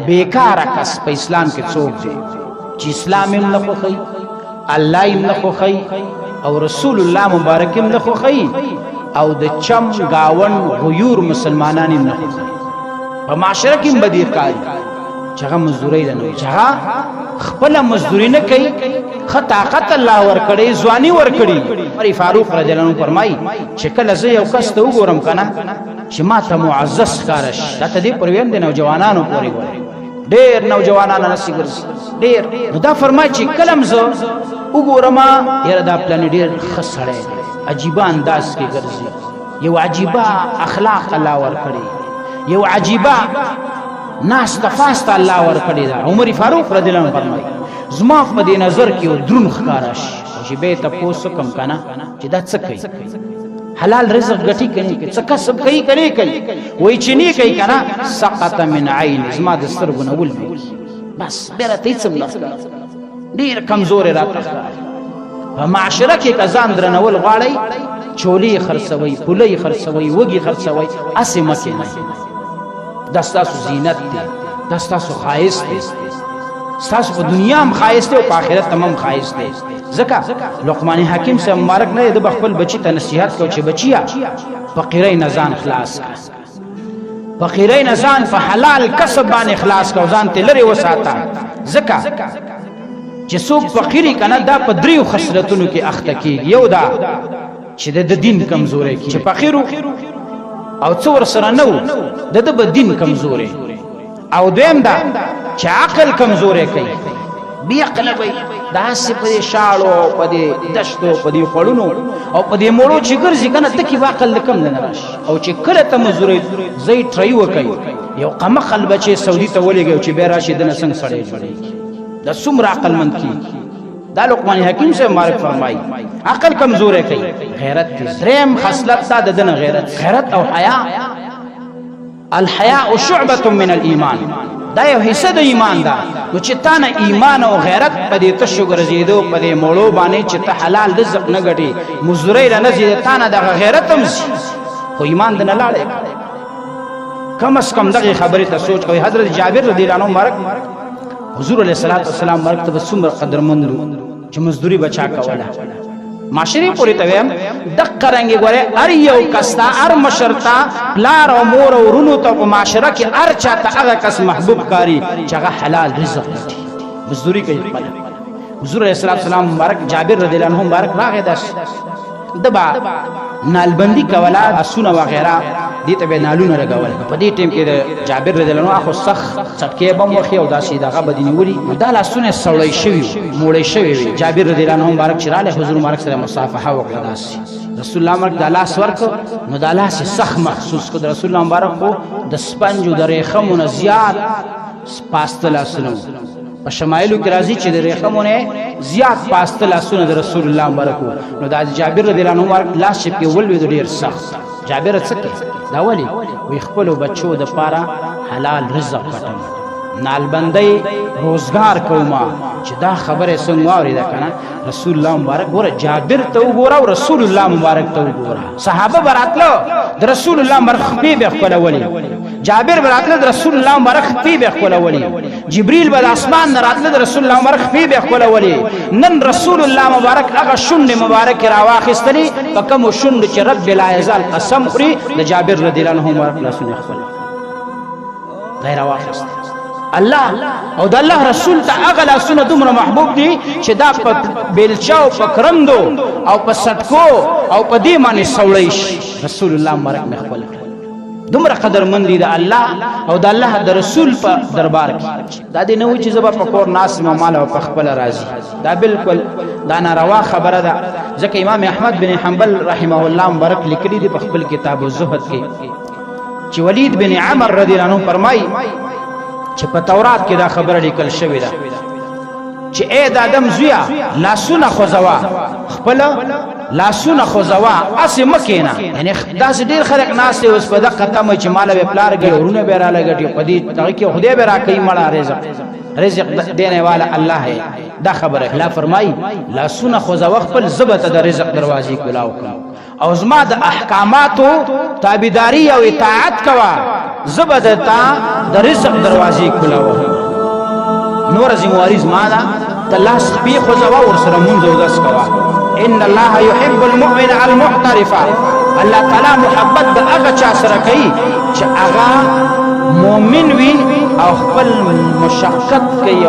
بیکار کس په اسلام کې څوک دی چې اسلام یې نه خوښي، الله یې نه خوښي او رسول الله مبارک یې نه خوښي او د چم گاون غیور مسلمانان یې نه خوښي. په معاشره کې بدی کاری چې هغه مزدوري نه چې هغه خپل مزدوري نه کوي، طاقت الله ورکړي، ځواني ورکړي. عمر فاروق رضی الله عنه فرمایي چې کله زه یو کس ته وګورم کنه چې ما ته معزز ښکارش، دا ته دې پروین دي نوجوانانو پورې ګوري، ډېر نوجوانان نسی ګرځي ډېر. نو دا فرمایي چې کلم زه وګورم یاره دا پلان ډېر ښه سړی دی، عجیبه انداز کې ګرځي، یو عجیبه اخلاق الله ورکړي، یو عجیبه ناس تفاست الله ورکړي دا. عمر فاروق رضی الله عنه فرمایي زما په دې نظر کې یو درون ښکارش چې به تاسو کوم کنه چې دا څه کوي، حلال رزق ګټي کوي، څه کسب کوي کوي وای چې نه کوي کنه سقط من عین، زما د سترګو نه ولوي بس بیرته هیڅ نه ډیر کمزور راته. په معاشره کې کزان درنول غواړي، چولی خرڅوي، پولي خرڅوي، وږي خرڅوي، اسې مکه نه. دا ستاسو زینت دی، دا ستاسو خایست دی، ستاسو په دنیا هم خایست دی او په آخرت هم خایست دی. ځکه لقمان حکیم سے مبارک نه د خپل بچی ته نصیحت کو چې بچیا فقیرای نزان خلاص کا، فقیرای نزان په حلال کسب باندې خلاص کا، ځان ته لري وساته. ځکه چې څوک فقیری کنه دا په دریو خصلتونو کې اخته کیږي. یو دا چې د دین کمزوري کی، چې فقیرو او څور سره نو د د دین کمزوري، او دویم دا چې عقل کمزوري کوي، بی عقل وي داسې په دې شاړو، په دې دشتو، په دې خړونو او په دې موړو چې ګرځي کنه تکي عقل کم نه راشي. او چې کله ته مزوري زئی ټری وکي، یو قمقل بچي سعودي ته ولېږي چې به راشي دنه څنګه سړی جوړي، دا څومره عقل مند کی. دا لقمان حکیم سے مبارک فرمایي عقل کمزوري کوي، غیرت دریم خصلت دا دنه غیرت او حیا. الحیاء شعبة من الايمان، دا یو حصہ د ایمان دا. نو چې تا نه ایمان او غیرت په دې تشو ګرځېدو، په دې موړو باندې چې ته حلال رزق نه ګټې، مزدوري نه زیاده، تا نه دغه غیرت هم زی، خو ایمان د نه لاړې. کم از کم دغه خبرې ته سوچ کوي. حضرت جابر رضی الله عنه مبارک حضور علیه الصلاۃ والسلام مبارک ته څومره قدرمند چې مزدوري بچا کوله. معاشري پوری ته ویم دغه رنګ ګوره ار یو کستا ار مشرتا لار او مور او رونو ته په معاشره کې ار چاته هغه کس محبوب کاری چې هغه حلال رزق ګټي، مزدوري کوي. حضور علیه الصلاۃ والسلام مبارک جابر رضی الله عنه مبارک راغی داس دبا نالبندی کولا، اسونه وغیرہ دې ته به نالونه لګول. په دې ټیم کې د جابر رضی الله عنه خو سخ چټکې بم وخی او داسې دغه بدینی وری دا لاسونه سړی شوی موړی شوی. جابر رضی الله عنه مبارک چراله حضور مبارک سره مصافحه وکړه، داسې رسول الله مبارک د لاس ورک نو د لاس سخ محسوس کړ. رسول الله مبارک خو د سپنجو د ریخمونو زیات پاستل اسنو. په شمایلو کې راځي چې د ریخمونه زیات پاستل اسنو د رسول الله مبارک نو د جابر رضی الله عنه مبارک لاس کې ولوي ډیر سخت. جابر څه دا ولی وی خپل بچو د پاره حلال رزق کټم، نالبندۍ روزگار کوما. چې دا خبره څنګه اوریدا کنه رسول الله مبارک ګوره جابر ته وګوره او رسول الله مبارک ته وګوره. صحابه براتلو د رسول الله مرخبي به خپل ولی، جابر براتلو د رسول الله مرخبي به خپل ولی، جبريل بل اسمان راتلو د رسول الله مرخبي به خپل ولی. نن رسول الله مبارک هغه شند مبارک راواخستلی په کوم شند چې رب لا یزال قسم خوري د جابر رضی الله عنه مبارک رسول خپل غیر واخست. الله او د الله رسول ته هغه لاسونه دومره محبوب دي چې دا په بیلچاو په کرندو او په سټکو او په دې باندې سوړی شي. رسول الله مبارک خپل دومره قدرمند دي د الله او د الله د رسول په دربار کې. دا دې نه و چې زبر په کور ناس مال او په خپل راضي، دا بالکل دا ناروا خبره ده. ځکه امام احمد بن حنبل رحمه الله مبارک لیکلي دي په خپل کتاب الزهد کې چې ولید بن عمر رضی الله عنه فرمایي چې په تورات کې دا خبره لیکل شوې ده چې اے د آدم زویا لاسونه خوځوا، خپل لاسونه خوځوا، اسې مکینا. یعنی داسې ډېر خلک ناس اوس په دغه تمه چې مال به پلار کې ورونه به را لګټي، په دې هغه کې خدای به را کوي مړه رزق دینه والا الله ہے. دا خبره الله فرمای لاسونه خو زو خپل زبته د رزق دروازې کلاو او زما د احکاماتو تابعداري او اطاعت کوا زبده تا د رزق دروازې کلاو نور زمواري زما دا الله سپي خو زو ور سره مونږ او داس کوا ان الله يحب المؤمن المحترف الله تعالی محبت د هغه چا سره کوي چې هغه مؤمن وي او خپل مشقت کوي